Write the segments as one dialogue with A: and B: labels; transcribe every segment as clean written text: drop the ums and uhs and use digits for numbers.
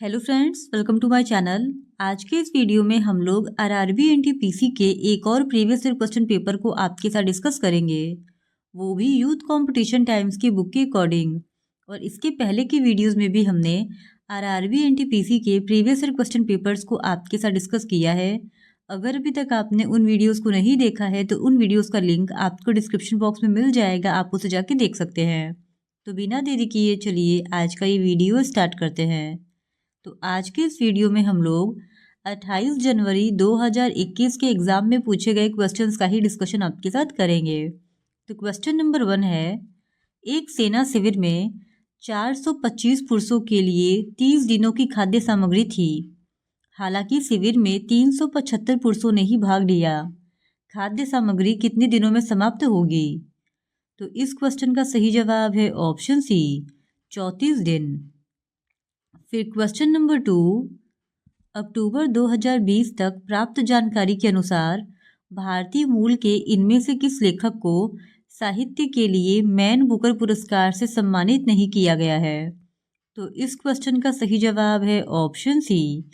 A: Hello friends, welcome to my channel. आज के इस वीडियो में हम लोग आरआरबी एनटीपीसी के एक और प्रीवियस ईयर क्वेश्चन पेपर को आपके साथ डिस्कस करेंगे, वो भी यूथ कंपटीशन टाइम्स की बुक के अकॉर्डिंग। और इसके पहले की वीडियोस में भी हमने आरआरबी एनटीपीसी के प्रीवियस ईयर क्वेश्चन पेपर्स को आपके साथ डिस्कस किया है। अगर अभी तक आपने उन वीडियोज़ को नहीं देखा है तो उन वीडियोज़ का लिंक आपको डिस्क्रिप्शन बॉक्स में मिल जाएगा, आप उसे जाके देख सकते हैं। तो बिना देरी किए चलिए आज का ये वीडियो स्टार्ट करते हैं। तो आज के इस वीडियो में हम लोग 28 जनवरी 2021 के एग्ज़ाम में पूछे गए क्वेश्चंस का ही डिस्कशन आपके साथ करेंगे। तो क्वेश्चन नंबर 1 है, एक सेना शिविर में 425 पुरुषों के लिए 30 दिनों की खाद्य सामग्री थी। हालांकि शिविर में 375 पुरुषों ने ही भाग लिया। खाद्य सामग्री कितने दिनों में समाप्त होगी? तो इस क्वेश्चन का सही जवाब है ऑप्शन सी, 34 दिन। फिर क्वेश्चन नंबर 2, अक्टूबर 2020 तक प्राप्त जानकारी के अनुसार भारतीय मूल के इनमें से किस लेखक को साहित्य के लिए मैन बुकर पुरस्कार से सम्मानित नहीं किया गया है? तो इस क्वेश्चन का सही जवाब है option C,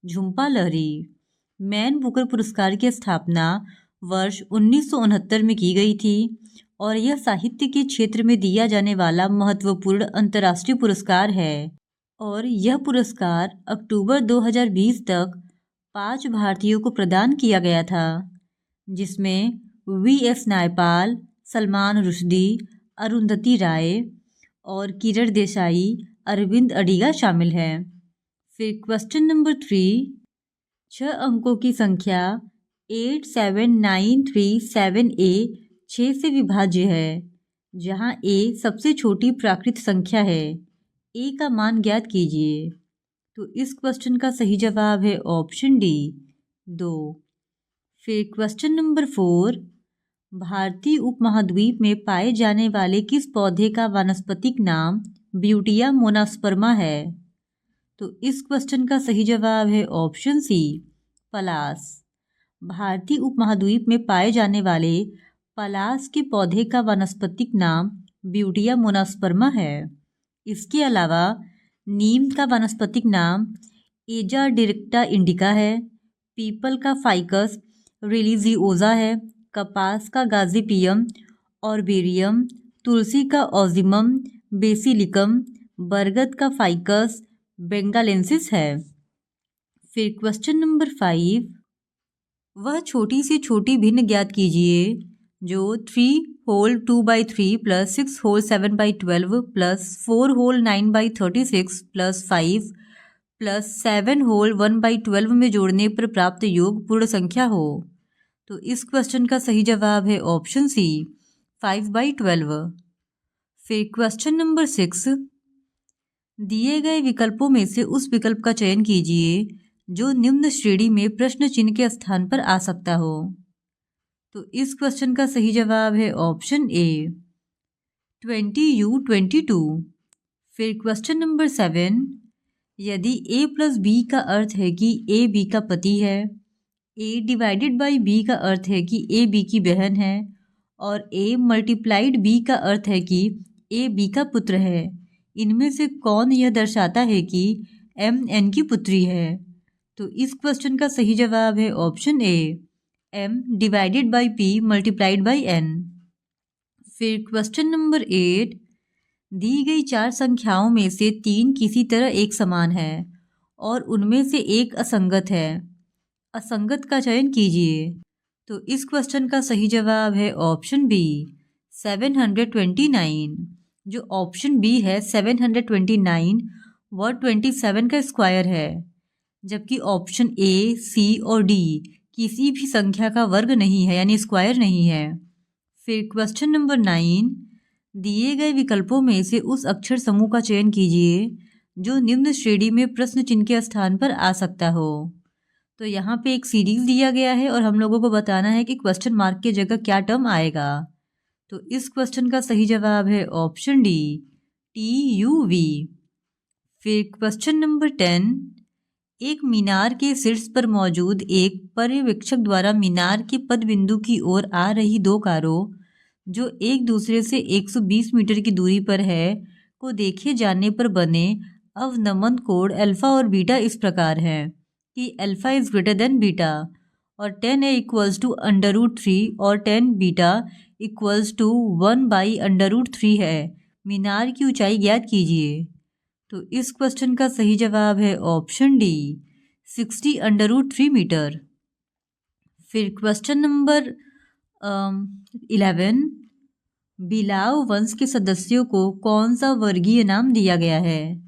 A: Jhumpa Lahiri. Man Booker पुरस्कार की स्थापना वर्ष 1969 में की गई थी और यह साहित्य के क्षेत्र में दिया जाने वाला महत्वपूर्ण अंतर्राष्ट्रीय पुरस्कार है। और यह पुरस्कार अक्टूबर 2020 तक 5 भारतीयों को प्रदान किया गया था, जिसमें वी.एस. नायपाल, सलमान रुश्दी, अरुंधति राय और किरण देसाई, अरविंद अडिगा शामिल हैं। फिर क्वेश्चन नंबर 3, 6 अंकों की संख्या 87937A 6 से विभाज्य है, जहां A सबसे छोटी प्राकृत संख्या है। ए का मान ज्ञात कीजिए। तो इस क्वेश्चन का सही जवाब है ऑप्शन डी, 2। फिर क्वेश्चन नंबर 4, भारतीय उपमहाद्वीप में पाए जाने वाले किस पौधे का वानस्पतिक नाम ब्यूटिया मोनास्पर्मा है? तो इस क्वेश्चन का सही जवाब है ऑप्शन सी, पलास। भारतीय उपमहाद्वीप में पाए जाने वाले पलास के पौधे का वानस्पतिक नाम ब्यूटिया मोनास्पर्मा है। इसके अलावा नीम का वानस्पतिक नाम एजा डिरेक्टा इंडिका है, पीपल का फाइकस रिलीजियोजा है, कपास का गाजीपियम ऑर्बेरियम, तुलसी का ऑजिमम बेसिलिकम, बरगद का फाइकस बेंगालेंसिस है। फिर क्वेश्चन नंबर 5, वह छोटी से छोटी भिन्न ज्ञात कीजिए जो 3 whole 2/3 plus 6 whole 7/12 plus 4 whole 9/36 plus 5 plus 7 whole 1/12 में जोड़ने पर प्राप्त योग पूर्ण संख्या हो। तो इस क्वेश्चन का सही जवाब है ऑप्शन सी, 5/12। फिर क्वेश्चन नंबर 6, दिए गए विकल्पों में से उस विकल्प का चयन कीजिए जो निम्न श्रेणी में प्रश्न चिन्ह के स्थान पर आ सकता हो। तो इस क्वेश्चन का सही जवाब है ऑप्शन ए, 20U22। फिर क्वेश्चन नंबर 7, यदि A + B का अर्थ है कि A B का पति है, A डिवाइडेड बाई B का अर्थ है कि A B की बहन है और A मल्टीप्लाइड B का अर्थ है कि A B का पुत्र है, इनमें से कौन यह दर्शाता है कि M N की पुत्री है? तो इस क्वेश्चन का सही जवाब है option A, M divided by P multiplied by N। फिर क्वेश्चन नंबर 8, दी गई 4 संख्याओं में से 3 किसी तरह एक समान है और उनमें से एक असंगत है। असंगत का चयन कीजिए। तो इस क्वेश्चन का सही जवाब है ऑप्शन बी, 729। जो ऑप्शन बी है 729 वह 27 का स्क्वायर है, जबकि ऑप्शन ए, सी और डी किसी भी संख्या का वर्ग नहीं है, यानी स्क्वायर नहीं है। फिर क्वेश्चन नंबर 9, दिए गए विकल्पों में से उस अक्षर समूह का चयन कीजिए जो निम्न श्रेणी में प्रश्न चिन्ह के स्थान पर आ सकता हो। तो यहाँ पे एक सीरीज दिया गया है और हम लोगों को बताना है कि क्वेश्चन मार्क की जगह क्या टर्म आएगा। तो इस क्वेश्चन का सही जवाब है ऑप्शन डी, TUV। फिर क्वेश्चन नंबर 10, एक मीनार के शीर्ष पर मौजूद एक पर्यवेक्षक द्वारा मीनार के पद बिंदु की ओर आ रही 2 कारों जो एक दूसरे से 120 मीटर की दूरी पर है को देखे जाने पर बने अवनमन कोड अल्फा और बीटा इस प्रकार है कि alpha is greater than beta और 10a इक्वल्स टू √3 और 10 बीटा इक्वल्स टू 1/√3 है। मीनार की ऊंचाई ज्ञात कीजिए। तो इस क्वेश्चन का सही जवाब है ऑप्शन डी 60√3 मीटर। फिर क्वेश्चन नंबर 11, बिलाव वंश के सदस्यों को कौन सा वर्गीय नाम दिया गया है?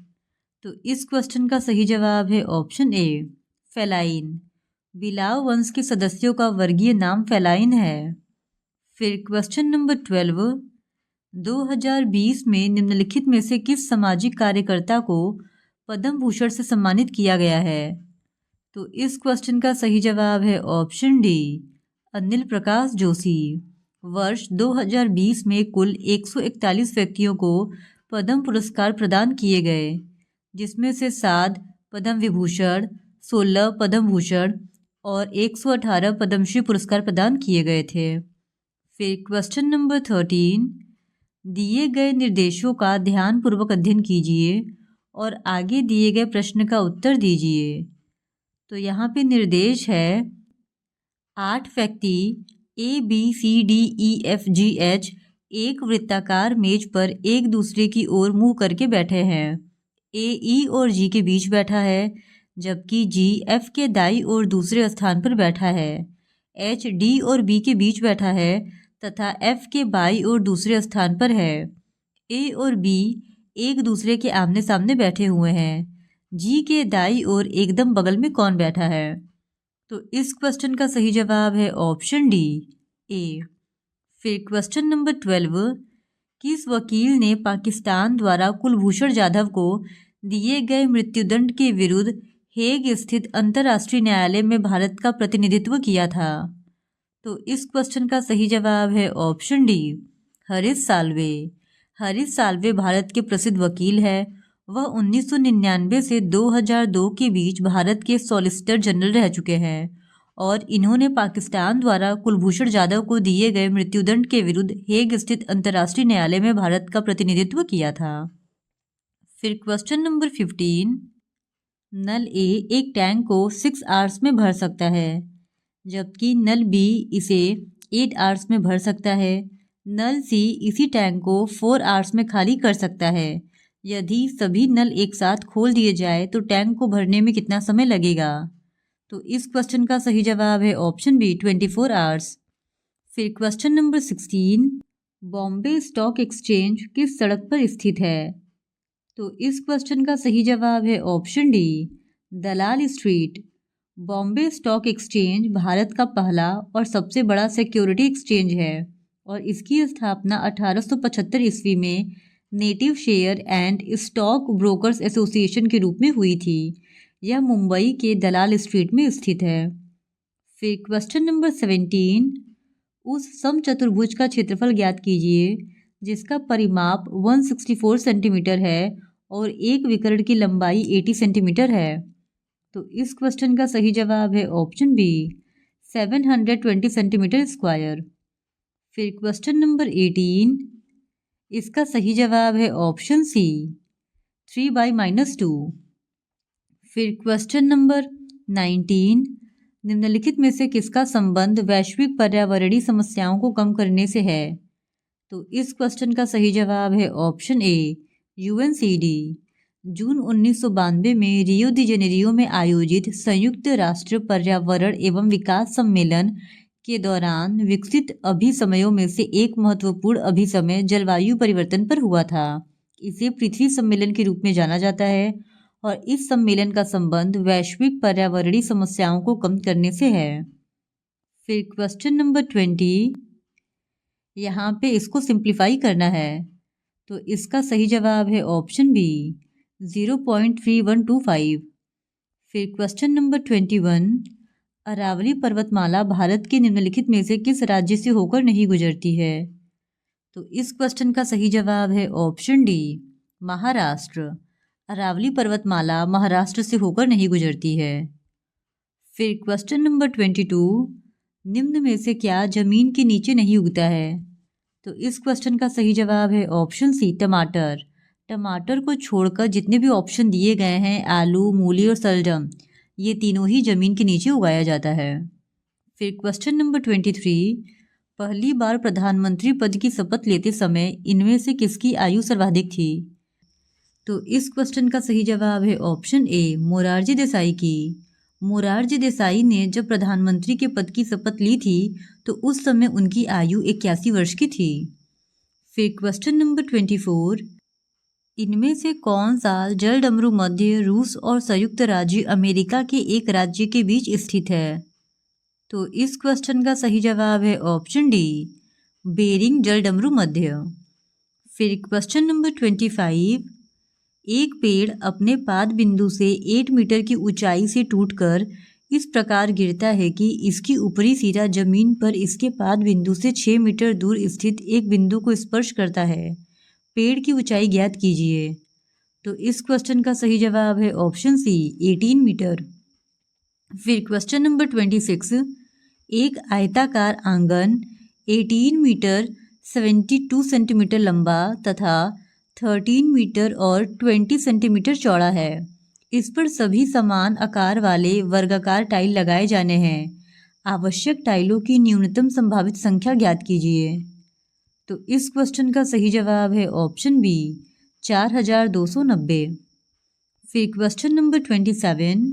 A: तो इस क्वेश्चन का सही जवाब है ऑप्शन ए फेलाइन। बिलाव वंश के सदस्यों का वर्गीय नाम फेलाइन है। फिर क्वेश्चन नंबर 12, 2020 में निम्नलिखित में से किस सामाजिक कार्यकर्ता को पद्म भूषण से सम्मानित किया गया है? तो इस क्वेश्चन का सही जवाब है ऑप्शन डी अनिल प्रकाश जोशी। वर्ष 2020 में कुल 141 व्यक्तियों को पद्म पुरस्कार प्रदान किए गए, जिसमें से 7 पद्म विभूषण, 16 पद्म भूषण और 118 पद्मश्री पुरस्कार प्रदान किए गए थे। फिर क्वेश्चन नंबर 13, दिए गए निर्देशों का ध्यानपूर्वक अध्ययन कीजिए और आगे दिए गए प्रश्न का उत्तर दीजिए। तो यहाँ पे निर्देश है 8 व्यक्ति ABCDEFGH एक वृत्ताकार मेज पर एक दूसरे की ओर मुंह करके बैठे हैं। AE और G के बीच बैठा है, जबकि G F के दाईं ओर दूसरे स्थान पर बैठा है। H D और B के बीच बैठा है तथा F के बाईं ओर दूसरे स्थान पर है। A और B एक दूसरे के आमने सामने बैठे हुए हैं। G के दाईं ओर एकदम बगल में कौन बैठा है? तो इस क्वेश्चन का सही जवाब है ऑप्शन डी ए। फिर क्वेश्चन नंबर 12, किस वकील ने पाकिस्तान द्वारा कुलभूषण जाधव को दिए गए मृत्युदंड के विरुद्ध हेग स्थित अंतर्राष्ट्रीय न्यायालय में भारत का प्रतिनिधित्व किया था? तो इस क्वेश्चन का सही जवाब है ऑप्शन डी हरीश साल्वे। हरीश साल्वे भारत के प्रसिद्ध वकील है। वह 1999 से 2002 के बीच भारत के सॉलिसिटर जनरल रह चुके हैं और इन्होंने पाकिस्तान द्वारा कुलभूषण जाधव को दिए गए मृत्युदंड के विरुद्ध हेग स्थित अंतर्राष्ट्रीय न्यायालय में भारत का प्रतिनिधित्व किया था। फिर क्वेश्चन नंबर 15, नल ए एक टैंक को 6 आवर्स में भर सकता है, जबकि नल बी इसे 8 आवर्स में भर सकता है। नल सी इसी टैंक को 4 आवर्स में खाली कर सकता है। यदि सभी नल एक साथ खोल दिए जाए तो टैंक को भरने में कितना समय लगेगा? तो इस क्वेश्चन का सही जवाब है ऑप्शन बी 24 आवर्स। फिर question number 16, Bombay Stock exchange किस सड़क पर स्थित है? तो इस क्वेश्चन का सही जवाब है option D Dalal Street. Bombay Stock Exchange Bharat का पहला और सबसे बड़ा सिक्योरिटी एक्सचेंज है और इसकी स्थापना 1875 ईस्वी में native share and stock brokers association के रूप में हुई थी। यह मुंबई के दलाल स्ट्रीट में स्थित है। फिर क्वेश्चन नंबर 17, उस समचतुर्भुज का क्षेत्रफल ज्ञात कीजिए जिसका परिमाप 164 सेंटीमीटर है और एक विकर्ण की लंबाई 80 सेंटीमीटर है। तो इस क्वेश्चन का सही जवाब है ऑप्शन बी 720 सेंटीमीटर स्क्वायर। फिर क्वेश्चन नंबर 18, इसका सही जवाब है ऑप्शन सी 3/-2। फिर क्वेश्चन नंबर 19, निम्नलिखित में से किसका संबंध वैश्विक पर्यावरणीय समस्याओं को कम करने से है? तो इस क्वेश्चन का सही जवाब है ऑप्शन ए UNCD। जून 1992 में रियो दी जेनेरियो में आयोजित संयुक्त राष्ट्र पर्यावरण एवं विकास सम्मेलन के दौरान विकसित अभिसमयों में से एक महत्वपूर्ण अभिसमय जलवायु परिवर्तन पर हुआ था। इसे पृथ्वी सम्मेलन के रूप में जाना जाता है और इस सम्मेलन का संबंध वैश्विक पर्यावरणीय समस्याओं को कम करने से है। फिर क्वेश्चन नंबर 20, यहाँ पे इसको सिंप्लीफाई करना है, तो इसका सही जवाब है ऑप्शन बी 0.3125। फिर क्वेश्चन नंबर 21, अरावली पर्वतमाला भारत के निम्नलिखित में से किस राज्य से होकर नहीं गुजरती है? तो इस क्वेश्चन का सही जवाब है ऑप्शन डी महाराष्ट्र। अरावली पर्वतमाला महाराष्ट्र से होकर नहीं गुजरती है। फिर क्वेश्चन नंबर 22, निम्न में से क्या जमीन के नीचे नहीं उगता है? तो इस क्वेश्चन का सही जवाब है ऑप्शन सी टमाटर। टमाटर को छोड़कर जितने भी ऑप्शन दिए गए हैं, आलू, मूली और शलजम, ये तीनों ही जमीन के नीचे उगाया जाता है। फिर क्वेश्चन नंबर 23, पहली बार प्रधानमंत्री पद की शपथ लेते समय इनमें से किसकी आयु सर्वाधिक थी? तो इस क्वेश्चन का सही जवाब है ऑप्शन ए, मोरारजी देसाई की। मोरारजी देसाई ने जब प्रधानमंत्री के पद की शपथ ली थी तो उस समय उनकी आयु 81 वर्ष की थी। फिर क्वेश्चन नंबर 24, इनमें से कौन सा जलडमरू मध्य रूस और संयुक्त राज्य अमेरिका के एक राज्य के बीच स्थित है? तो इस क्वेश्चन का सही जवाब है ऑप्शन डी, बेरिंग जलडमरू मध्य। फिर क्वेश्चन नंबर 25, एक पेड़ अपने पाद बिंदु से 8 मीटर की ऊंचाई से टूटकर इस प्रकार गिरता है कि इसकी ऊपरी सिरा जमीन पर इसके पाद बिंदु से 6 मीटर दूर स्थित एक बिंदु को स्पर्श करता है। पेड़ की ऊंचाई ज्ञात कीजिए। तो इस क्वेश्चन का सही जवाब है ऑप्शन सी, 18 मीटर। फिर क्वेश्चन नंबर 26, एक आयताकार आंगन 18 मीटर 72 सेंटीमीटर लंबा तथा 13 मीटर और 20 सेंटीमीटर चौड़ा है। इस पर सभी समान आकार वाले वर्गाकार टाइल लगाए जाने हैं। आवश्यक टाइलों की न्यूनतम संभावित संख्या ज्ञात कीजिए। तो इस क्वेश्चन का सही जवाब है ऑप्शन बी, 4290। फिर क्वेश्चन नंबर 27,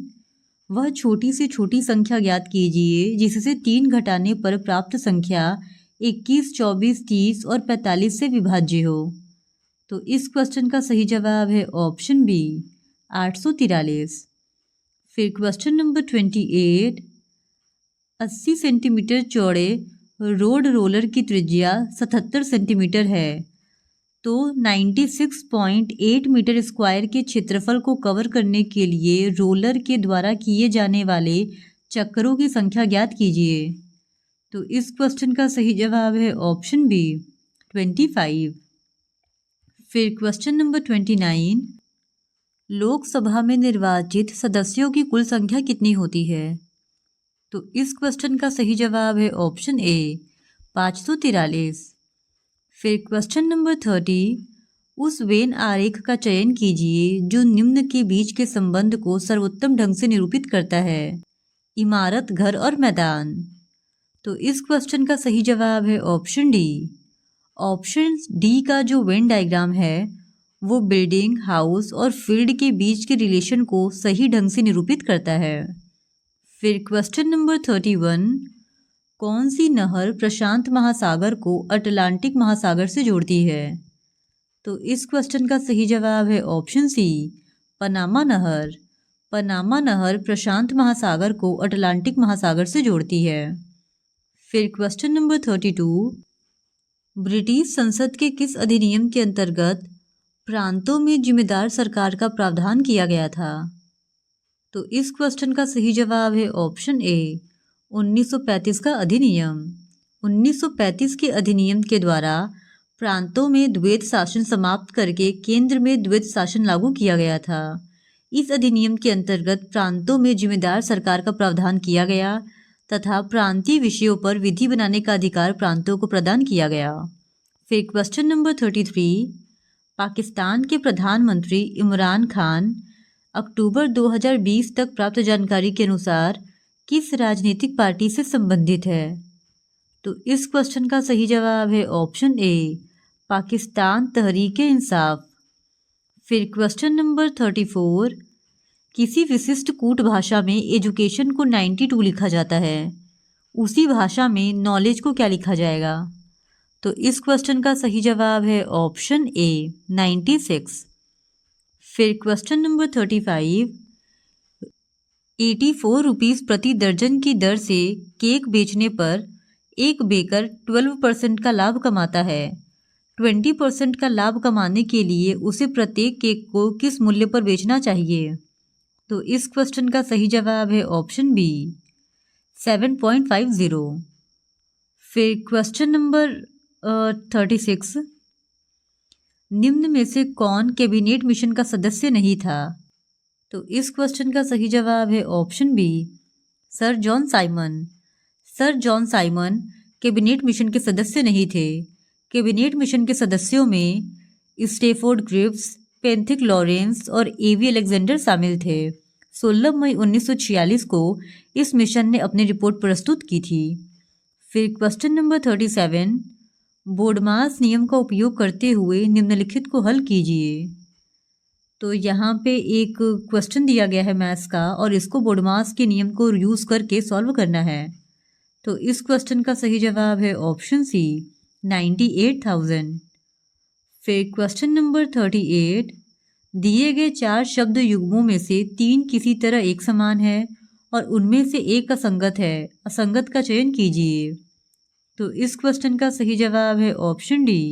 A: वह छोटी से छोटी संख्या ज्ञात कीजिए जिससे 3 घटाने पर प्राप्त संख्या 21, 24, 30 और 45 से विभाज्य हो। तो इस क्वेश्चन का सही जवाब है ऑप्शन बी, 843। फिर क्वेश्चन नंबर 28, 80 सेंटीमीटर चौड़े रोड रोलर की त्रिज्या 77 सेंटीमीटर है तो 96.8 मीटर स्क्वायर के क्षेत्रफल को कवर करने के लिए रोलर के द्वारा किए जाने वाले चक्करों की संख्या ज्ञात कीजिए। तो इस क्वेश्चन का सही जवाब है ऑप्शन बी, 25। फिर क्वेश्चन नंबर 29, लोकसभा में निर्वाचित सदस्यों की कुल संख्या कितनी होती है? तो इस क्वेश्चन का सही जवाब है ऑप्शन ए, 543। फिर क्वेश्चन नंबर 30, उस वेन आरेख का चयन कीजिए जो निम्न के बीच के संबंध को सर्वोत्तम ढंग से निरूपित करता है। इमारत, घर और मैदान। तो इस क्वेश्चन का सही जवाब है ऑप्शन डी। ऑप्शन डी का जो वेन डायग्राम है वो बिल्डिंग, हाउस और फील्ड के बीच के रिलेशन को सही ढंग से निरूपित करता है। फिर क्वेश्चन नंबर 31, कौन सी नहर प्रशांत महासागर को अटलांटिक महासागर से जोड़ती है? तो इस क्वेश्चन का सही जवाब है ऑप्शन सी, पनामा नहर। पनामा नहर प्रशांत महासागर को अटलांटिक महासागर से जोड़ती है। फिर क्वेश्चन नंबर 32, ब्रिटिश संसद के किस अधिनियम के अंतर्गत प्रांतों में जिम्मेदार सरकार का प्रावधान किया गया था? तो इस क्वेश्चन का सही जवाब है ऑप्शन ए, 1935 का अधिनियम। 1935 के अधिनियम के द्वारा प्रांतों में द्वैत शासन समाप्त करके केंद्र में द्वैत शासन लागू किया गया था। इस अधिनियम के अंतर्गत प्रांतों में जिम्मेदार सरकार का प्रावधान किया गया तथा प्रांतीय विषयों पर विधि बनाने का अधिकार प्रांतों को प्रदान किया गया। फिर क्वेश्चन नंबर 33, पाकिस्तान के प्रधानमंत्री इमरान खान अक्टूबर 2020 तक प्राप्त जानकारी के अनुसार किस राजनीतिक पार्टी से संबंधित है? तो इस क्वेश्चन का सही जवाब है ऑप्शन ए, पाकिस्तान तहरीक-ए-इंसाफ। फिर क्वेश्चन नंबर 34, किसी विशिष्ट कूट भाषा में एजुकेशन को 92 लिखा जाता है, उसी भाषा में नॉलेज को क्या लिखा जाएगा? तो इस क्वेश्चन का सही जवाब है ऑप्शन ए, 96। फिर क्वेश्चन नंबर 35, 84 रुपीज़ प्रति दर्जन की दर से केक बेचने पर एक बेकर 12% का लाभ कमाता है। 20% का लाभ कमाने के लिए उसे प्रत्येक केक को किस मूल्य पर बेचना चाहिए? तो इस क्वेश्चन का सही जवाब है ऑप्शन बी, 7.50। फिर क्वेश्चन नंबर 36, निम्न में से कौन कैबिनेट मिशन का सदस्य नहीं था? तो इस क्वेश्चन का सही जवाब है option B, sir John Simon. Sir John Simon cabinet mission के सदस्य नहीं थे। कैबिनेट मिशन के सदस्यों में स्टेफोर्ड ग्रिव्स, पेंथिक लॉरेंस और एवी अलेक्जेंडर शामिल थे। 16 मई 1946 को इस मिशन ने अपनी रिपोर्ट प्रस्तुत की थी। फिर क्वेश्चन नंबर 37, बोडमास नियम का उपयोग करते हुए निम्नलिखित को हल कीजिए। तो यहाँ पे एक क्वेश्चन दिया गया है मैथ्स का और इसको बोडमास के नियम को यूज़ करके सॉल्व करना है। तो इस क्वेश्चन का सही जवाब है ऑप्शन सी 98,000। फिर क्वेश्चन नंबर 38, दिए गए 4 शब्द युग्मों में से 3 किसी तरह एक समान है और उनमें से एक असंगत है, असंगत का चयन कीजिए। तो इस क्वेश्चन का सही जवाब है ऑप्शन डी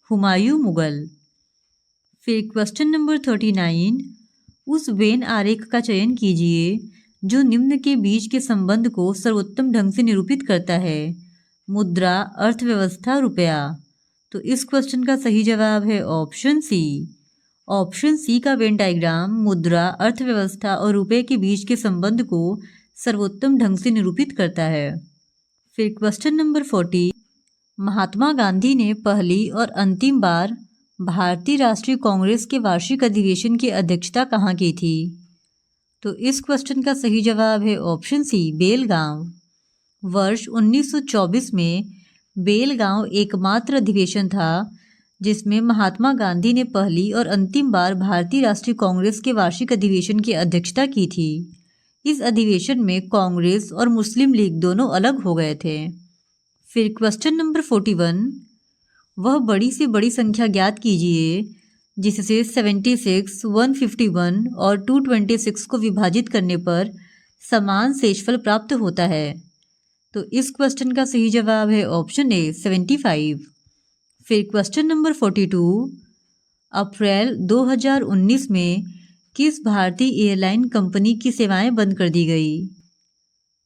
A: हुमायूं मुगल। फिर क्वेश्चन नंबर 39, उस वेन आरेख का चयन कीजिए जो निम्न के बीच के संबंध को सर्वोत्तम ढंग से निरूपित करता है। मुद्रा, अर्थव्यवस्था, रुपया। तो इस क्वेश्चन का सही जवाब है ऑप्शन सी। ऑप्शन सी का वेन डायग्राम मुद्रा, अर्थव्यवस्था और रुपये के बीच के संबंध को सर्वोत्तम ढंग से निरूपित करता है। फिर क्वेश्चन नंबर 40, महात्मा गांधी ने पहली और अंतिम बार भारतीय राष्ट्रीय कांग्रेस के वार्षिक अधिवेशन की अध्यक्षता कहाँ की थी? तो इस क्वेश्चन का सही जवाब है ऑप्शन सी बेलगांव। वर्ष 1924 में बेलगांव एकमात्र अधिवेशन था जिसमें महात्मा गांधी ने पहली और अंतिम बार भारतीय राष्ट्रीय कांग्रेस के वार्षिक अधिवेशन की अध्यक्षता की थी। इस अधिवेशन में कांग्रेस और मुस्लिम लीग दोनों अलग हो गए थे। फिर क्वेश्चन नंबर 41, वह बड़ी से बड़ी संख्या ज्ञात कीजिए जिससे 76, 151 और 226 को विभाजित करने पर समान शेषफल प्राप्त होता है। तो इस क्वेश्चन का सही जवाब है ऑप्शन ए 75। फिर क्वेश्चन नंबर 42, अप्रैल 2019 में किस भारतीय एयरलाइन कंपनी की सेवाएं बंद कर दी गई?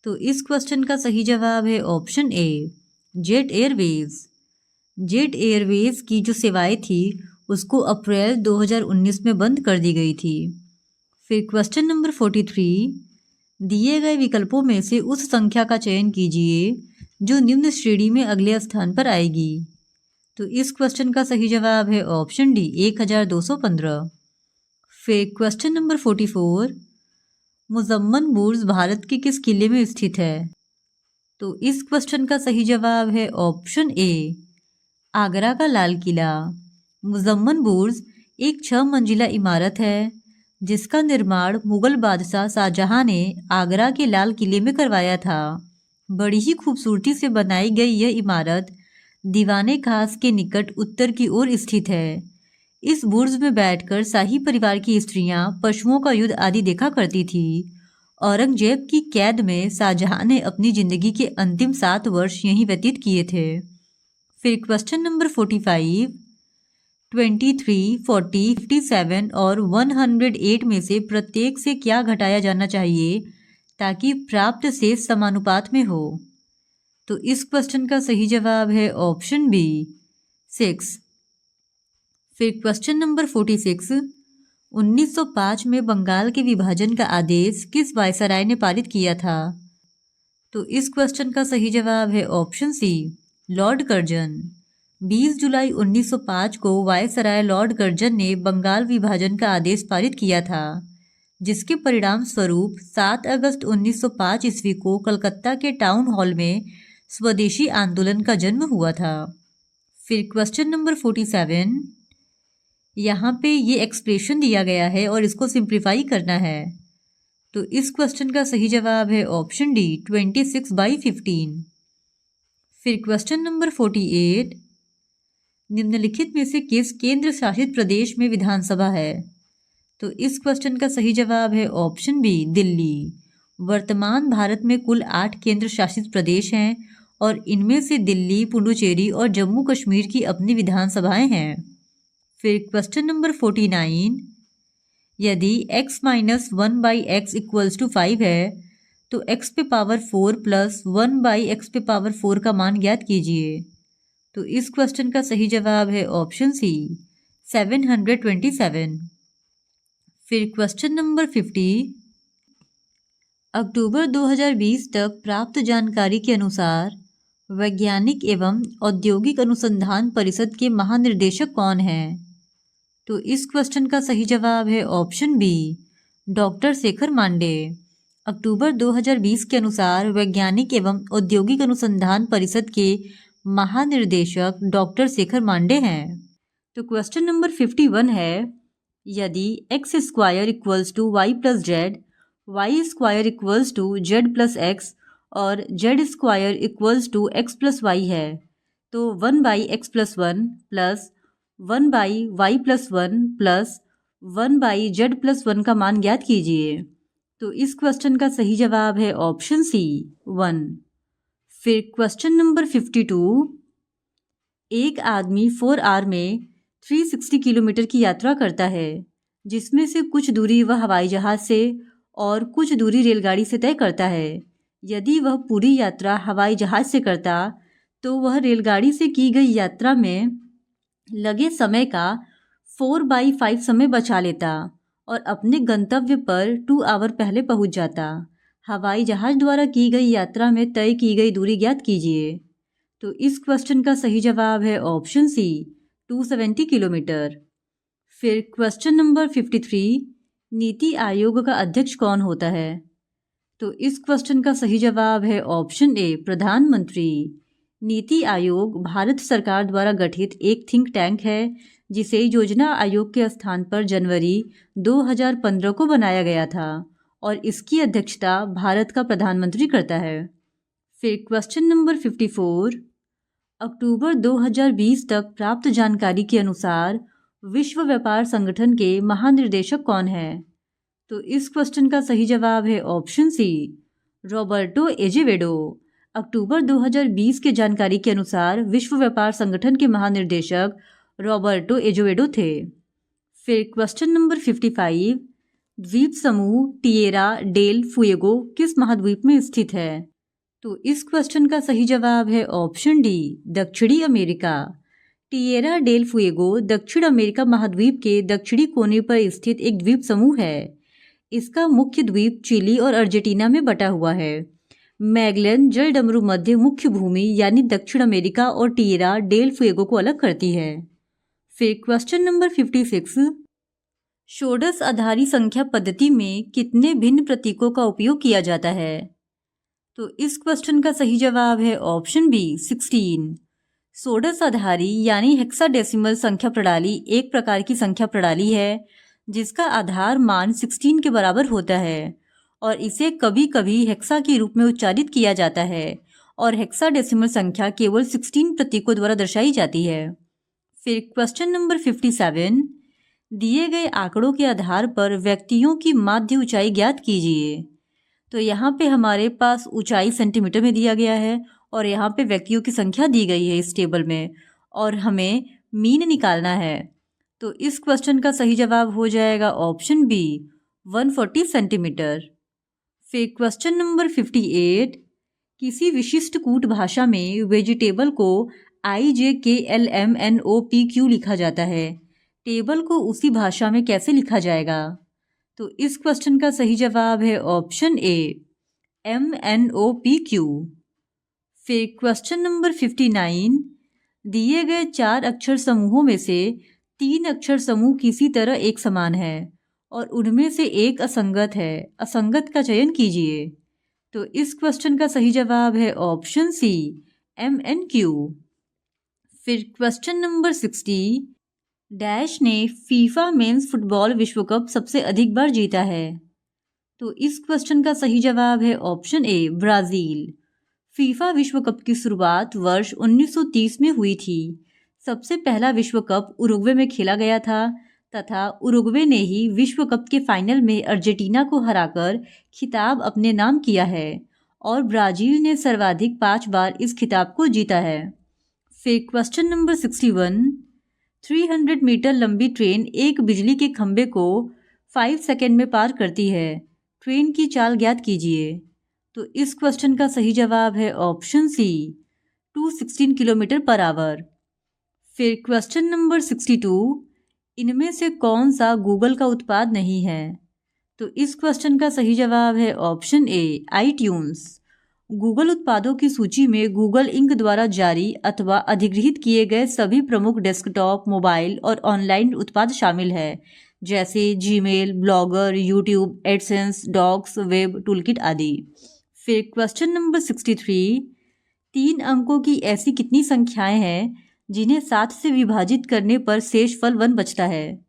A: तो इस क्वेश्चन का सही जवाब है option A jet Airways. Jet Airways की जो सेवाएं थी उसको अप्रैल 2019 में बंद कर दी गई थी। फिर क्वेश्चन नंबर 43, दिए गए विकल्पों में से उस संख्या का चयन कीजिए जो निम्न श्रेणी में अगले स्थान पर आएगी। तो इस क्वेश्चन का सही जवाब है ऑप्शन डी 1215। फिर क्वेश्चन नंबर 44, मुजम्मन बुर्ज भारत के किस किले में स्थित है? तो इस क्वेश्चन का सही जवाब है ऑप्शन ए आगरा का लाल किला। मुजम्मन बुर्ज एक 6 मंजिला इमारत है जिसका निर्माण मुगल बादशाह शाहजहां ने आगरा के लाल किले में करवाया था। बड़ी ही खूबसूरती से बनाई गई यह इमारत दीवाने खास के निकट उत्तर की ओर स्थित है। इस बुर्ज में बैठकर शाही परिवार की स्त्रियां पशुओं का युद्ध आदि देखा करती थी। औरंगजेब की कैद में शाहजहां ने अपनी जिंदगी के अंतिम 7 वर्ष यहीं व्यतीत किए थे। फिर क्वेश्चन नंबर 45, 23, 40, 57 और 108 में से प्रत्येक से क्या घटाया जाना चाहिए ताकि प्राप्त शेष समानुपात में हो? तो इस क्वेश्चन का सही जवाब है ऑप्शन बी 6। फिर क्वेश्चन नंबर 46, 1905 में बंगाल के विभाजन का आदेश किस वायसराय ने पारित किया था? तो इस क्वेश्चन का सही जवाब है ऑप्शन सी लॉर्ड कर्जन। 20 जुलाई 1905 को वायसराय लॉर्ड कर्जन ने बंगाल विभाजन का आदेश पारित किया था जिसके परिणाम स्वरूप 7 अगस्त 1905 ईस्वी को कलकत्ता के टाउन हॉल में स्वदेशी आंदोलन का जन्म हुआ था। फिर क्वेश्चन नंबर 47, यहाँ पे ये एक्सप्रेशन दिया गया है और इसको सिंप्लीफाई करना है। तो इस क्वेश्चन का सही जवाब है ऑप्शन डी 26/15। फिर क्वेश्चन नंबर 48, निम्नलिखित में से किस केंद्र शासित प्रदेश में विधानसभा है? तो इस क्वेश्चन का सही जवाब है ऑप्शन बी दिल्ली। वर्तमान भारत में कुल 8 केंद्र शासित प्रदेश हैं और इनमें से दिल्ली, पुडुचेरी और जम्मू कश्मीर की अपनी विधानसभाएं हैं। फिर क्वेश्चन नंबर 49, यदि x - 1/x = 5 है तो x पे पावर 4 + 1/x पे पावर 4 का मान ज्ञात कीजिए। तो इस क्वेश्चन का सही जवाब है ऑप्शन सी 727। फिर क्वेश्चन नंबर 50, अक्टूबर 2020 तक प्राप्त जानकारी के अनुसार वैज्ञानिक एवं औद्योगिक अनुसंधान परिषद के महानिर्देशक कौन हैं? तो इस क्वेश्चन का सही जवाब है option B, doctor Shekhar Mande. अक्टूबर 2020 के अनुसार वैज्ञानिक एवं औद्योगिक अनुसंधान परिषद के महानिर्देशक डॉक्टर शेखर मांडे हैं। तो क्वेश्चन नंबर 51 है, यदि x square equals to y plus z, y square equals to z plus x और z square equals to x plus y है, तो 1/x+1 plus 1/y plus 1 plus 1/z+1 का मान ज्ञात कीजिए। तो इस क्वेश्चन का सही जवाब है ऑप्शन सी 1। फिर क्वेश्चन नंबर 52, एक आदमी 4 आवर में 360 किलोमीटर की यात्रा करता है, जिसमें से कुछ दूरी वह हवाई जहाज से और कुछ दूरी रेलगाड़ी से तय करता है। यदि वह पूरी यात्रा हवाई जहाज से करता तो वह रेलगाड़ी से की गई यात्रा में लगे समय का 4/5 समय बचा लेता और अपने गंतव्य पर 2 आवर पहले पहुंच जाता। हवाई जहाज द्वारा की गई यात्रा में तय की गई दूरी ज्ञात कीजिए। तो इस क्वेश्चन का सही जवाब है ऑप्शन सी 270 किलोमीटर। फिर क्वेश्चन नंबर 53, नीति आयोग का अध्यक्ष कौन होता है? तो इस क्वेश्चन का सही जवाब है ऑप्शन ए, प्रधानमंत्री। नीति आयोग भारत सरकार द्वारा गठित एक थिंक टैंक है, जिसे योजना आयोग के स्थान पर जनवरी 2015 को बनाया गया था और इसकी अध्यक्षता भारत का प्रधानमंत्री करता है। फिर क्वेश्चन नंबर 54, अक्टूबर 2020 तक प्राप्त जानकारी के अनुसार विश्व व्यापार संगठन के महानिर्देशक कौन है? तो इस क्वेश्चन का सही जवाब है ऑप्शन सी, रॉबर्टो एजेवेडो। अक्टूबर 2020 के जानकारी के अनुसार विश्व व्यापार संगठन के महानिर्देशक रॉबर्टो एजेवेडो थे। फिर क्वेश्चन नंबर 55, द्वीप समूह टिएरा डेल फुएगो किस महाद्वीप में स्थित है? तो इस क्वेश्चन का सही जवाब है ऑप्शन डी, दक्षिणी अमेरिका। टिएरा डेल फुएगो दक्षिण अमेरिका महाद्वीप के दक्षिणी कोने पर स्थित एक द्वीप समूह है। इसका मुख्य द्वीप चिली और अर्जेंटीना में बटा हुआ है। मैगलन जल डमरू मध्य मुख्य भूमि यानी दक्षिण अमेरिका और टिएरा डेल फुएगो को अलग करती है। फिर क्वेश्चन नंबर 56, षोडश आधारी संख्या पद्धति में कितने भिन्न प्रतीकों का उपयोग किया जाता है? तो इस क्वेश्चन का सही जवाब है ऑप्शन बी, 16। षोडश आधारी यानी हेक्साडेसिमल संख्या प्रणाली एक प्रकार की संख्या प्रणाली है जिसका आधार मान 16 के बराबर होता है और इसे कभी कभी हेक्सा के रूप में उच्चारित किया जाता है और हेक्साडेसिमल संख्या केवल 16 प्रतीकों द्वारा दर्शाई जाती है। फिर क्वेश्चन नंबर 57, दिए गए आंकड़ों के आधार पर व्यक्तियों की माध्य ऊंचाई ज्ञात कीजिए। तो यहाँ पे हमारे पास ऊंचाई सेंटीमीटर में दिया गया है और यहाँ पे व्यक्तियों की संख्या दी गई है इस टेबल में और हमें मीन निकालना है। तो इस क्वेश्चन का सही जवाब हो जाएगा ऑप्शन बी, 140 सेंटीमीटर। फिर क्वेश्चन नंबर 58, किसी विशिष्ट कूट भाषा में वेजिटेबल को IJKLMNOPQ लिखा जाता है, टेबल को उसी भाषा में कैसे लिखा जाएगा? तो इस क्वेश्चन का सही जवाब है ऑप्शन ए, MNOPQ। फिर क्वेश्चन नंबर 59, दिए गए 4 अक्षर समूहों में से 3 अक्षर समूह किसी तरह एक समान है और उनमें से एक असंगत है, असंगत का चयन कीजिए। तो इस क्वेश्चन का सही जवाब है ऑप्शन सी, MNQ। फिर क्वेश्चन नंबर 60, डैश ने फीफा मेंस फुटबॉल विश्व कप सबसे अधिक बार जीता है। तो इस क्वेश्चन का सही जवाब है ऑप्शन ए, ब्राज़ील। फीफा विश्व कप की शुरुआत वर्ष 1930 में हुई थी। सबसे पहला विश्व कप उरुग्वे में खेला गया था तथा उरुग्वे ने ही विश्व कप के फाइनल में अर्जेंटीना को हराकर खिताब अपने नाम किया है और ब्राज़ील ने सर्वाधिक 5 बार इस खिताब को जीता है। फिर क्वेश्चन नंबर 61, 300 मीटर लंबी ट्रेन एक बिजली के खंभे को 5 सेकेंड में पार करती है। ट्रेन की चाल ज्ञात कीजिए। तो इस क्वेश्चन का सही जवाब है option C, 216 kilometre per hour. फिर क्वेश्चन नंबर 62, इनमें से कौन सा गूगल का उत्पाद नहीं है? तो इस क्वेश्चन का सही जवाब है ऑप्शन ए, iTunes। गूगल उत्पादों की सूची में गूगल इंक द्वारा जारी अथवा अधिगृहित किए गए सभी प्रमुख डेस्कटॉप, मोबाइल और ऑनलाइन उत्पाद शामिल है, जैसे Gmail, Blogger, YouTube, AdSense, Docs, Web, Toolkit आदि। फिर क्वेश्चन नंबर 63, 3 अंकों की ऐसी कितनी संख्याएं हैं जिन्हें 7 से विभाजित करने पर शेषफल 1 बचता है?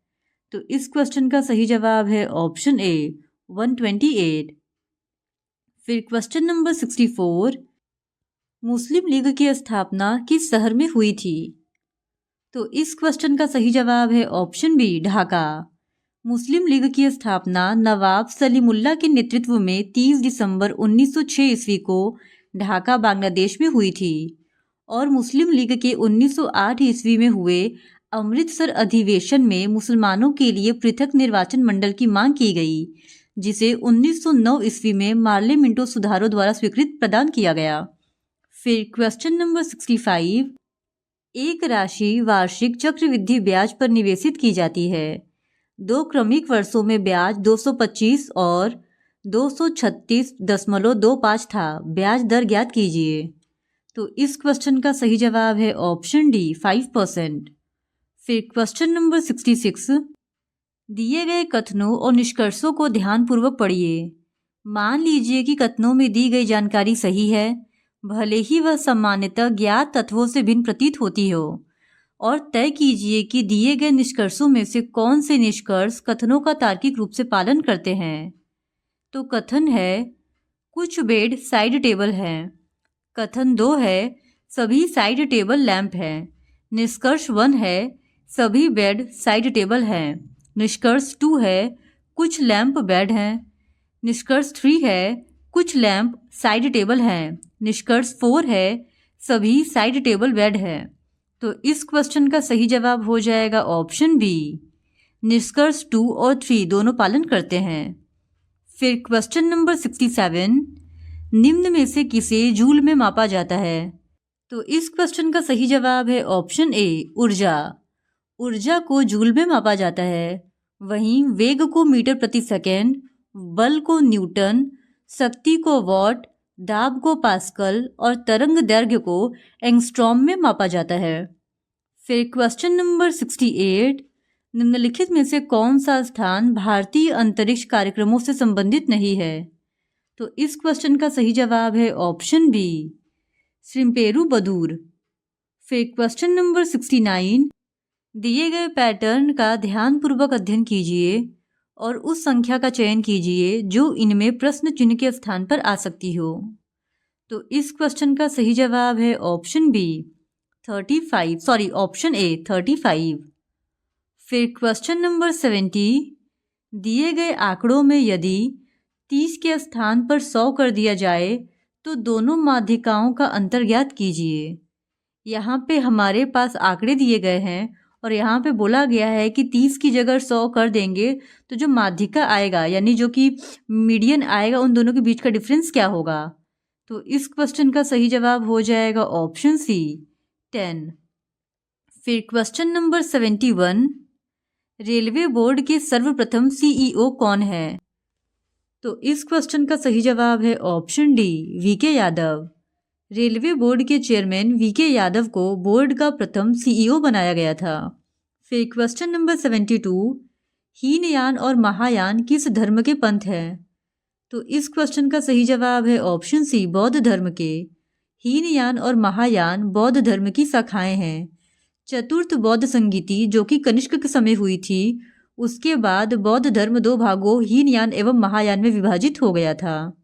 A: तो इस क्वेश्चन का सही जवाब है ऑप्शन ए 128। फिर क्वेश्चन नंबर 64, मुस्लिम लीग की स्थापना किस शहर में हुई थी? तो इस क्वेश्चन का सही जवाब है ऑप्शन बी ढाका। मुस्लिम लीग की स्थापना नवाब सलीमुल्लाह के नेतृत्व में 30 दिसंबर 1906 ईस्वी को ढाका, बांग्लादेश में हुई थी और मुस्लिम लीग के 1908 ईस्वी में हुए अमृतसर अधिवेशन में मुसलमानों के लिए पृथक निर्वाचन मंडल की मांग की गई, जिसे 1909 ईस्वी में पार्लियामेंटो सुधारों द्वारा स्वीकृत प्रदान किया गया। फिर क्वेश्चन नंबर 65, एक राशि वार्षिक चक्रवृद्धि ब्याज पर निवेशित की जाती है। 2 क्रमिक वर्षों में ब्याज 225 और 236.25 था। ब्याज दर ज्ञात कीजिए। तो इस क्वेश्चन का सही जवाब है ऑप्शन डी 5%। फिर क्वेश्चन नंबर 66, दिए गए कथनों और निष्कर्षों को ध्यानपूर्वक पढ़िए। मान लीजिए कि कथनों में दी गई जानकारी सही है, भले ही वह सामान्यतः ज्ञात तत्वों से भिन्न प्रतीत होती हो, और तय कीजिए कि दिए गए निष्कर्षों में से कौन से निष्कर्ष कथनों का तार्किक रूप से पालन करते हैं। तो कथन है कुछ बेड साइड टेबल हैं। कथन 2 है सभी साइड टेबल लैंप हैं। निष्कर्ष 1 है सभी बेड साइड टेबल हैं। निष्कर्ष 2 है कुछ लैंप बेड हैं। निष्कर्ष 3 है कुछ लैंप साइड टेबल हैं। निष्कर्ष 4 है सभी साइड टेबल बेड हैं। तो इस क्वेश्चन का सही जवाब हो जाएगा ऑप्शन बी, निष्कर्ष 2 और 3 दोनों पालन करते हैं। फिर क्वेश्चन नंबर 67, निम्न में से किसे जूल में मापा जाता है? तो इस क्वेश्चन का सही जवाब है ऑप्शन ए ऊर्जा। ऊर्जा को जूल में मापा जाता है। वहीं वेग को मीटर प्रति सेकेंड, बल को न्यूटन, शक्ति को वॉट, दाब को पास्कल और तरंग दैर्घ्य को एंगस्ट्रॉम में मापा जाता है। फिर क्वेश्चन नंबर 68, निम्नलिखित में से कौन सा स्थान भारतीय अंतरिक्ष कार्यक्रमों से संबंधित नहीं है? तो इस क्वेश्चन का सही जवाब है ऑप्शन बी, श्रीपेरुबदूर। फिर क्वेश्चन नंबर 69, दिए गए पैटर्न का ध्यानपूर्वक अध्ययन कीजिए और उस संख्या का चयन कीजिए जो इनमें प्रश्न चिन्ह के स्थान पर आ सकती हो। तो इस क्वेश्चन का सही जवाब है ऑप्शन बी 35, ऑप्शन ए 35। फिर क्वेश्चन नंबर 70, दिए गए आंकड़ों में यदि 30 के स्थान पर 100 कर दिया जाए तो दोनों माध्यिकाओं का अंतर ज्ञात कीजिए। यहाँ पे हमारे पास आंकड़े दिए गए हैं और यहाँ पे बोला गया है कि 30 की जगह 100 कर देंगे तो जो माध्यिका आएगा यानी जो कि मीडियन आएगा उन दोनों के बीच का डिफरेंस क्या होगा? तो इस क्वेश्चन का सही जवाब हो जाएगा ऑप्शन सी 10। फिर क्वेश्चन नंबर 71, रेलवे बोर्ड के सर्वप्रथम सीईओ कौन है? तो इस क्वेश्चन का सही जवाब है option D VK Yadav. Railway board के चेयरमैन वीके यादव को बोर्ड का प्रथम सीईओ बनाया गया था। फिर क्वेश्चन नंबर 72, हीनयान और महायान किस धर्म के पंथ हैं? तो इस क्वेश्चन का सही जवाब है ऑप्शन सी बौद्ध धर्म के। हीनयान और महायान बौद्ध धर्म की शाखाएं हैं। चतुर्थ बौद्ध संगीति जो कि कनिष्क के समय हुई थी, उसके बाद बौद्ध धर्म 2 भागों हीनयान एवं महायान में विभाजित हो गया था।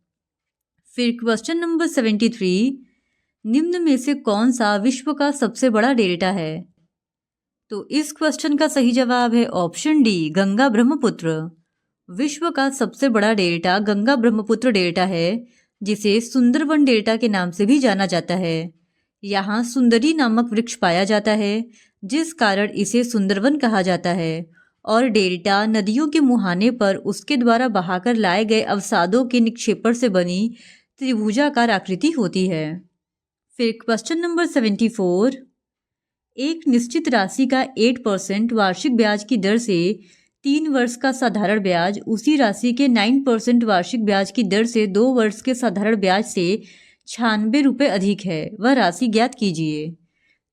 A: फिर क्वेश्चन नंबर 73, निम्न में से कौन सा विश्व का सबसे बड़ा डेल्टा है? तो इस क्वेश्चन का सही जवाब है ऑप्शन डी गंगा ब्रह्मपुत्र। विश्व का सबसे बड़ा डेल्टा गंगा ब्रह्मपुत्र डेल्टा है, जिसे सुंदरवन डेल्टा के नाम से भी जाना जाता है। यहाँ सुंदरी नामक वृक्ष पाया जाता है, जिस कारण इसे सुंदरवन कहा जाता है। और डेल्टा नदियों के मुहाने पर उसके द्वारा बहाकर लाए गए अवसादों के निक्षेपण से बनी त्रिभुजाकार आकृति होती है। फिर क्वेश्चन नंबर 74, एक निश्चित राशि का 8% वार्षिक ब्याज की दर से 3 वर्ष का साधारण ब्याज उसी राशि के 9% वार्षिक ब्याज की दर से 2 वर्ष के साधारण ब्याज से ₹96 अधिक है, वह राशि ज्ञात कीजिए।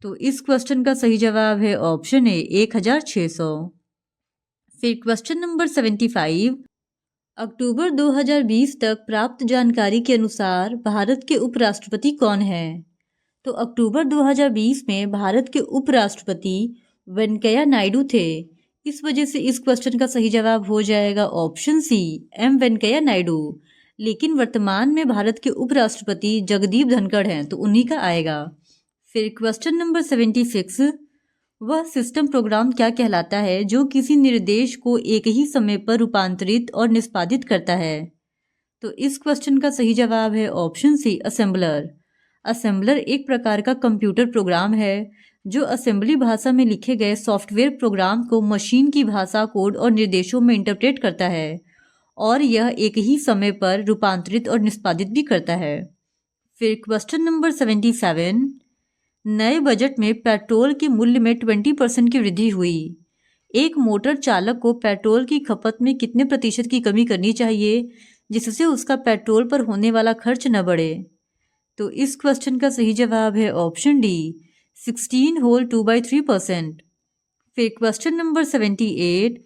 A: तो इस क्वेश्चन का सही जवाब है ऑप्शन ए 1600। फिर क्वेश्चन नंबर 75, अक्टूबर 2020 तक प्राप्त जानकारी के अनुसार भारत के उपराष्ट्रपति कौन है? तो अक्टूबर 2020 में भारत के उपराष्ट्रपति वेंकैया नायडू थे। इस वजह से इस क्वेश्चन का सही जवाब हो जाएगा ऑप्शन सी एम वेंकैया नायडू। लेकिन वर्तमान में भारत के उपराष्ट्रपति जगदीप धनखड़ हैं, तो उन्हीं का आएगा। फिर क्वेश्चन नंबर 76, वह सिस्टम प्रोग्राम क्या कहलाता है जो किसी निर्देश को एक ही समय पर रूपांतरित और निष्पादित करता है? तो इस क्वेश्चन का सही जवाब है ऑप्शन सी असेंबलर। असेंबलर एक प्रकार का कंप्यूटर प्रोग्राम है जो असेंबली भाषा में लिखे गए सॉफ्टवेयर प्रोग्राम को मशीन की भाषा, कोड और निर्देशों में इंटरप्रेट करता है और यह एक ही समय पर रूपांतरित और निष्पादित भी करता है। फिर क्वेश्चन नंबर 77, नए बजट में पेट्रोल के मूल्य में 20% की वृद्धि हुई। एक मोटर चालक को पेट्रोल की खपत में कितने प्रतिशत की कमी करनी चाहिए जिससे उसका पेट्रोल पर होने वाला खर्च न बढ़े? तो इस क्वेश्चन का सही जवाब है ऑप्शन डी 16 होल 2/3%। फिर क्वेश्चन नंबर 78,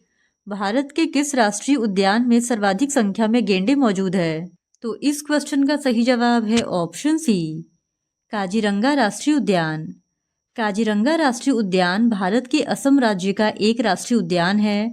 A: भारत के किस राष्ट्रीय उद्यान में सर्वाधिक संख्या में गैंडे मौजूद है? तो इस क्वेश्चन का सही जवाब है ऑप्शन सी काजीरंगा राष्ट्रीय उद्यान। काजीरंगा राष्ट्रीय उद्यान भारत के असम राज्य का एक राष्ट्रीय उद्यान है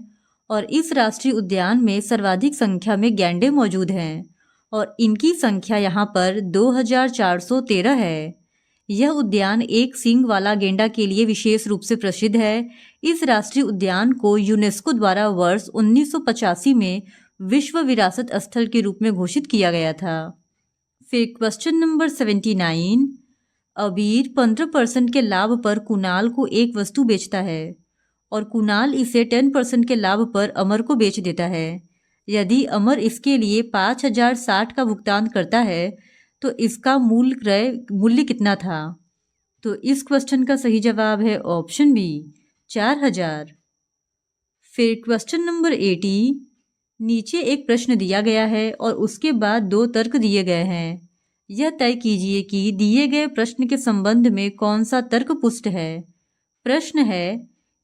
A: और इस राष्ट्रीय उद्यान में सर्वाधिक संख्या में गैंडे मौजूद हैं और इनकी संख्या यहाँ पर 2413 है। यह उद्यान एक सींग वाला गेंडा के लिए विशेष रूप से प्रसिद्ध है। इस राष्ट्रीय उद्यान को यूनेस्को द्वारा वर्ष 1985 में विश्व विरासत स्थल के रूप में घोषित किया गया था। फिर क्वेश्चन नंबर 79, अबीर 15% के लाभ पर कुणाल को एक वस्तु बेचता है और कुणाल इसे 10% के लाभ पर अमर को बेच देता है। यदि अमर इसके लिए 5060 का भुगतान करता है तो इसका मूल्य कितना था? तो इस क्वेश्चन का सही जवाब है ऑप्शन बी 4000। फिर क्वेश्चन नंबर 80, नीचे एक प्रश्न दिया गया है और उसके बाद 2 तर्क दिए गए हैं। यह तय कीजिए कि दिए गए प्रश्न के संबंध में कौन सा तर्क पुष्ट है। प्रश्न है,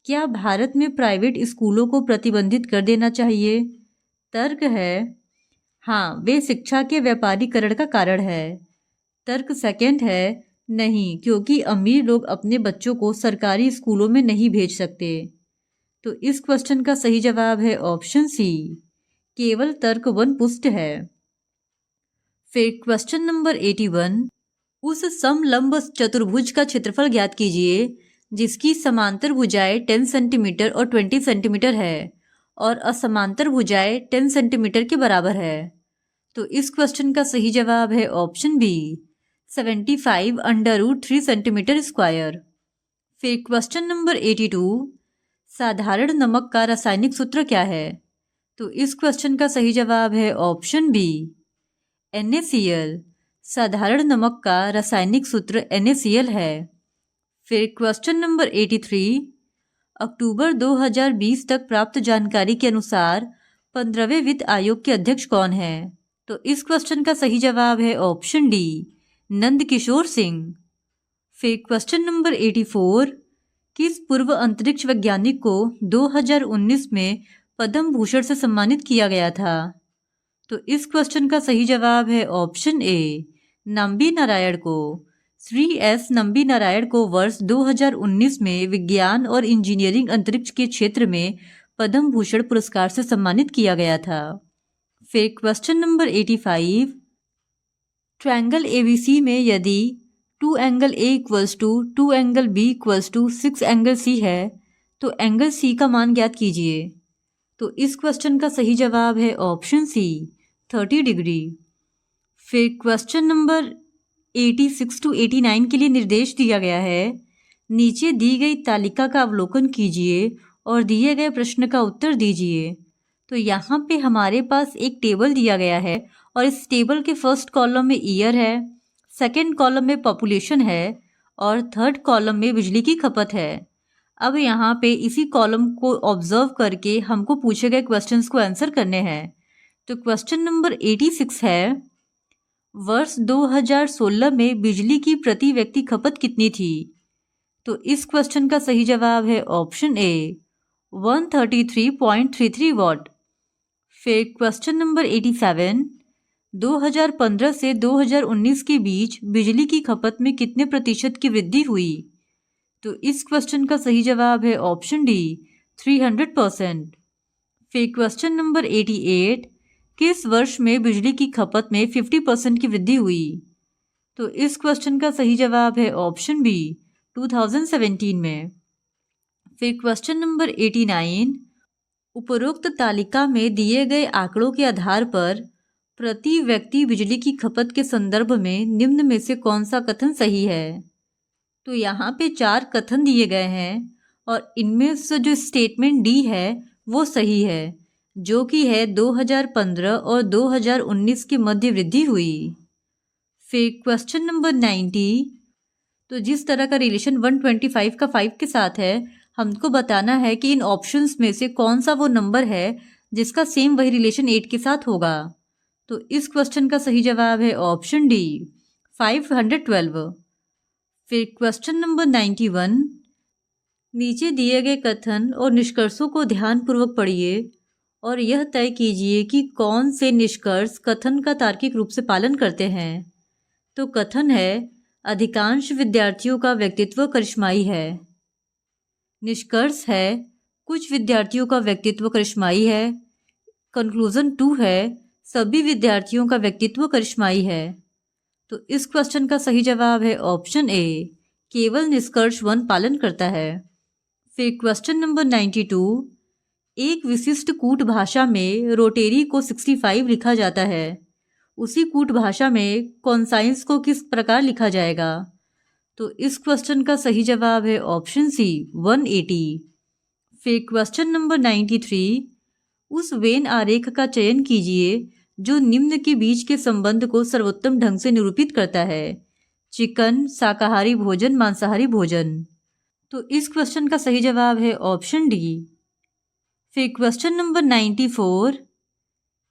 A: क्या भारत में प्राइवेट स्कूलों को प्रतिबंधित कर देना चाहिए? तर्क है, हाँ, वे शिक्षा के व्यापारीकरण का कारण है। तर्क सेकंड है, नहीं, क्योंकि अमीर लोग अपने बच्चों को सरकारी स्कूलों में नहीं भेज सकते। तो इस क्वेश्चन का सही जवाब है ऑप्शन सी केवल तर्क 1 पुष्ट है। फिर क्वेश्चन नंबर 81, उस समलंब चतुर्भुज का क्षेत्रफल ज्ञात कीजिए जिसकी समांतर भुजाएं 10 सेंटीमीटर और 20 सेंटीमीटर है और असमांतर भुजाएं 10 सेंटीमीटर के बराबर है। तो इस क्वेश्चन का सही जवाब है ऑप्शन बी 75√3 सेंटीमीटर स्क्वायर। फिर क्वेश्चन नंबर 82, साधारण नमक का रासायनिक सूत्र क्या है? तो इस क्वेश्चन का सही जवाब है ऑप्शन बी NaCl। साधारण नमक का रासायनिक सूत्र NaCl है। फिर क्वेश्चन नंबर 83, अक्टूबर 2020 तक प्राप्त जानकारी के अनुसार 15वें वित्त आयोग के अध्यक्ष कौन है? तो इस क्वेश्चन का सही जवाब है ऑप्शन डी नंद किशोर सिंह। फिर क्वेश्चन नंबर 84, किस पूर्व अंतरिक्ष वैज्ञानिक को 2019 में पद्म भूषण से सम्मानित किया गया था? तो इस क्वेश्चन का सही जवाब है ऑप्शन ए नंबी नारायण को। श्री एस नंबी नारायण को वर्ष 2019 में विज्ञान और इंजीनियरिंग अंतरिक्ष के क्षेत्र में पद्म भूषण पुरस्कार से सम्मानित किया गया था। फिर क्वेश्चन नंबर 85, ट्रायंगल ABC में यदि 2 angle A equals to 2 angle B equals to 6 angle C है तो एंगल C का मान ज्ञात कीजिए। तो इस क्वेश्चन का सही जवाब है ऑप्शन सी 30 डिग्री। फिर क्वेश्चन नंबर 86 to 89 के लिए निर्देश दिया गया है, नीचे दी गई तालिका का अवलोकन कीजिए और दिए गए प्रश्न का उत्तर दीजिए। तो यहाँ पे हमारे पास एक टेबल दिया गया है और इस टेबल के फर्स्ट कॉलम में ईयर है, सेकंड कॉलम में पॉपुलेशन है और थर्ड कॉलम में बिजली की खपत है। अब यहाँ पे इसी कॉलम को ऑब्जर्व करके हमको पूछे गए क्वेश्चंस को आंसर करने हैं। तो क्वेश्चन नंबर 86 है, वर्ष 2016 में बिजली की प्रति व्यक्ति खपत कितनी थी? तो इस क्वेश्चन का सही जवाब है ऑप्शन ए 133.33 वॉट। फिर क्वेश्चन नंबर 87, 2015 से 2019 के बीच बिजली की खपत में कितने प्रतिशत की वृद्धि हुई? तो इस क्वेश्चन का सही जवाब है ऑप्शन डी 300%। फिर क्वेश्चन नंबर 88, किस वर्ष में बिजली की खपत में 50% की वृद्धि हुई? तो इस क्वेश्चन का सही जवाब है ऑप्शन बी 2017 में। फिर क्वेश्चन नंबर 89, उपरोक्त तालिका में दिए गए आंकड़ों के आधार पर प्रति व्यक्ति बिजली की खपत के संदर्भ में निम्न में से कौन सा कथन सही है? तो यहाँ पे 4 कथन दिए गए हैं और इनमें से जो स्टेटमेंट डी है वो सही है, जो कि है 2015 और 2019 के मध्य वृद्धि हुई। फिर क्वेश्चन नंबर 90, तो जिस तरह का रिलेशन 125 का 5 के साथ है, हमको बताना है कि इन ऑप्शंस में से कौन सा वो नंबर है जिसका सेम वही रिलेशन 8 के साथ होगा। तो इस क्वेश्चन का सही जवाब है ऑप्शन डी 512। फिर क्वेश्चन नंबर 91, नीचे दिए गए कथन और निष्कर्षों को ध्यानपूर्वक पढ़िए और यह तय कीजिए कि कौन से निष्कर्ष कथन का तार्किक रूप से पालन करते हैं। तो कथन है अधिकांश विद्यार्थियों का व्यक्तित्व करिश्माई है। निष्कर्ष है कुछ विद्यार्थियों का व्यक्तित्व करिश्माई है। कंक्लूजन 2 है सभी विद्यार्थियों का व्यक्तित्व करिश्माई है। तो इस क्वेश्चन का सही जवाब है ऑप्शन ए केवल निष्कर्ष 1 पालन करता है। फिर क्वेश्चन नंबर 92, एक विशिष्ट कूट भाषा में रोटेरी को 65 लिखा जाता है, उसी कूट भाषा में कॉन्साइंस को किस प्रकार लिखा जाएगा? तो इस क्वेश्चन का सही जवाब है ऑप्शन सी 180। फिर क्वेश्चन नंबर 93, उस वेन आरेख का चयन कीजिए जो निम्न के बीच के संबंध को सर्वोत्तम ढंग से निरूपित करता है, चिकन, शाकाहारी भोजन, मांसाहारी भोजन। तो इस क्वेश्चन का सही जवाब है ऑप्शन डी। फिर क्वेश्चन नंबर 94,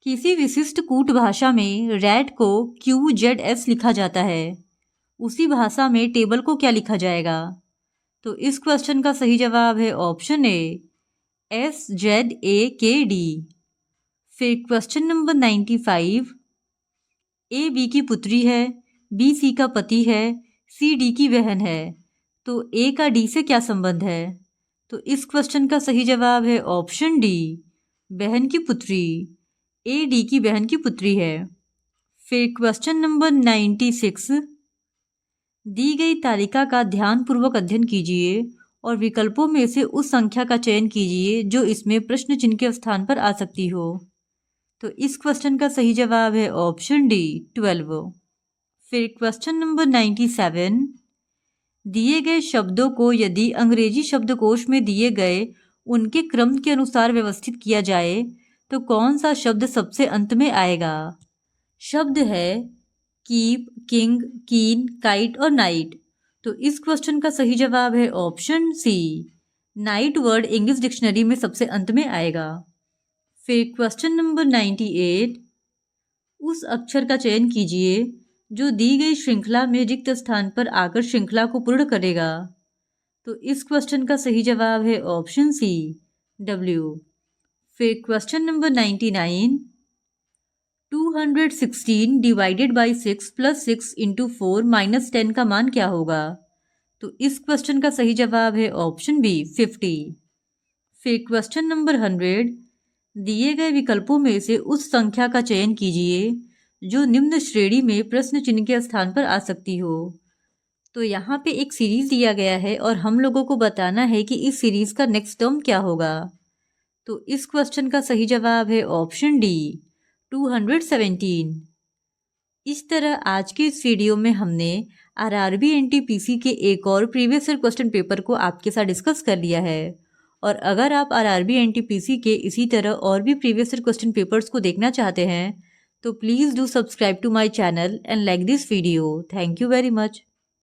A: किसी विशिष्ट कूट भाषा में रैट को QZS लिखा जाता है, उसी भाषा में टेबल को क्या लिखा जाएगा? तो इस क्वेश्चन का सही जवाब है ऑप्शन ए SZAKD। फिर क्वेश्चन नंबर 95, A B की पुत्री है, B C का पति है, C D की बहन है, तो A का D से क्या संबंध है? तो इस क्वेश्चन का सही जवाब है ऑप्शन डी बहन की पुत्री। A D की बहन की पुत्री है। फिर क्वेश्चन नंबर 96, दी गई तालिका का ध्यानपूर्वक अध्ययन कीजिए और विकल्पों में से उस संख्या का चयन कीजिए जो इसमें प्रश्न चिन्ह के स्थान पर आ सकती हो। तो इस क्वेश्चन का सही जवाब है ऑप्शन डी 12। फिर क्वेश्चन नंबर 97, दिए गए शब्दों को यदि अंग्रेजी शब्दकोश में दिए गए उनके क्रम के अनुसार व्यवस्थित किया जाए तो कौन सा शब्द सबसे अंत में आएगा? शब्द है कीप, किंग, कीन, काइट और नाइट। तो इस क्वेश्चन का सही जवाब है option C night word English dictionary में सबसे अंत में आएगा। फिर क्वेश्चन नंबर 98, उस अक्षर का चयन कीजिए जो दी गई श्रृंखला में रिक्त स्थान पर आकर श्रृंखला को पूर्ण करेगा। तो इस क्वेश्चन का सही जवाब है ऑप्शन सी W। फिर question number 99, 216 divided by 6 plus 6 into 4 minus 10 का मान क्या होगा? तो इस क्वेश्चन का सही जवाब है ऑप्शन बी 50। फिर क्वेश्चन नंबर 100, दिए गए विकल्पों में से उस संख्या का चयन कीजिए जो निम्न श्रेणी में प्रश्न चिन्ह के स्थान पर आ सकती हो। तो यहाँ पे एक सीरीज दिया गया है और हम लोगों को बताना है कि इस सीरीज का नेक्स्ट टर्म क्या होगा। तो इस क्वेश्चन का सही जवाब है ऑप्शन डी 217। इस तरह आज के इस वीडियो में हमने RRB NTPC के एक और प्रीवियस ईयर क्वेश्चन पेपर को आपके साथ डिस्कस कर लिया है। और अगर आप RRB NTPC के इसी तरह और भी प्रीवियस ईयर क्वेश्चन पेपर्स को देखना चाहते हैं तो please do subscribe to my channel and like this video. Thank you very much.